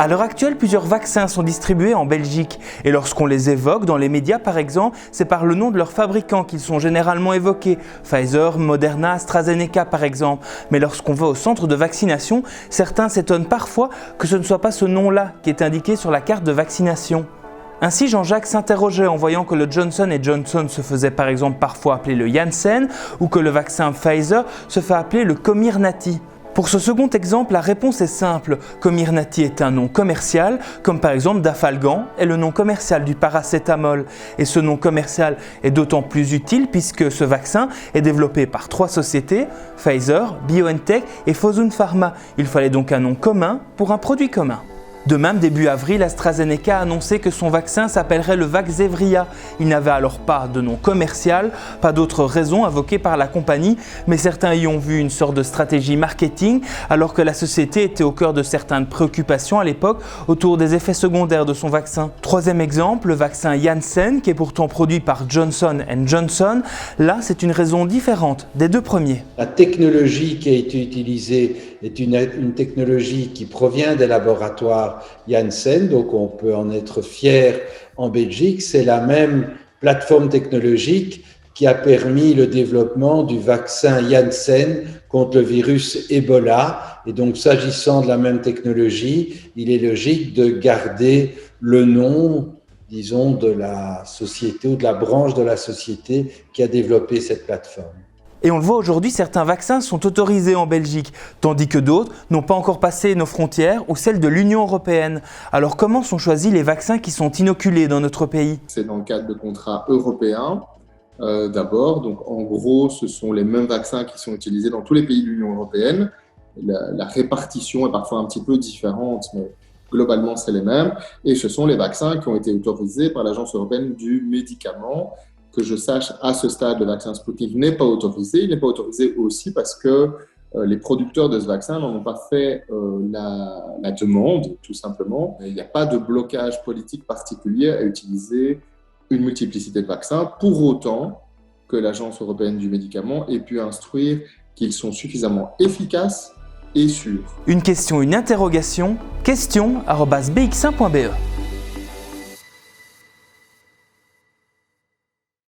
À l'heure actuelle, plusieurs vaccins sont distribués en Belgique et lorsqu'on les évoque dans les médias par exemple, c'est par le nom de leurs fabricants qu'ils sont généralement évoqués, Pfizer, Moderna, AstraZeneca par exemple. Mais lorsqu'on va au centre de vaccination, certains s'étonnent parfois que ce ne soit pas ce nom-là qui est indiqué sur la carte de vaccination. Ainsi, Jean-Jacques s'interrogeait en voyant que le Johnson & Johnson se faisait par exemple parfois appeler le Janssen ou que le vaccin Pfizer se fait appeler le Comirnaty. Pour ce second exemple, la réponse est simple. Comirnaty est un nom commercial, comme par exemple Dafalgan est le nom commercial du paracétamol. Et ce nom commercial est d'autant plus utile puisque ce vaccin est développé par 3 sociétés, Pfizer, BioNTech et Fosun Pharma. Il fallait donc un nom commun pour un produit commun. De même, début avril, AstraZeneca a annoncé que son vaccin s'appellerait le Vaxzevria. Il n'avait alors pas de nom commercial, pas d'autres raisons invoquées par la compagnie, mais certains y ont vu une sorte de stratégie marketing, alors que la société était au cœur de certaines préoccupations à l'époque autour des effets secondaires de son vaccin. Troisième exemple, le vaccin Janssen, qui est pourtant produit par Johnson & Johnson. Là, c'est une raison différente des deux premiers. La technologie qui a été utilisée est une technologie qui provient des laboratoires Janssen, donc on peut en être fier en Belgique. C'est la même plateforme technologique qui a permis le développement du vaccin Janssen contre le virus Ebola. Et donc, s'agissant de la même technologie, il est logique de garder le nom, disons, de la société ou de la branche de la société qui a développé cette plateforme. Et on le voit aujourd'hui, certains vaccins sont autorisés en Belgique, tandis que d'autres n'ont pas encore passé nos frontières ou celles de l'Union européenne. Alors comment sont choisis les vaccins qui sont inoculés dans notre pays ? C'est dans le cadre de contrats européens d'abord. Donc en gros, ce sont les mêmes vaccins qui sont utilisés dans tous les pays de l'Union européenne. La répartition est parfois un petit peu différente, mais globalement c'est les mêmes. Et ce sont les vaccins qui ont été autorisés par l'Agence européenne du médicament. Que je sache, à ce stade, le vaccin Sputnik n'est pas autorisé. Il n'est pas autorisé aussi parce que les producteurs de ce vaccin n'en ont pas fait la demande, tout simplement. Il n'y a pas de blocage politique particulier à utiliser une multiplicité de vaccins, pour autant que l'Agence européenne du médicament ait pu instruire qu'ils sont suffisamment efficaces et sûrs. Une question, une interrogation, question@bx1.be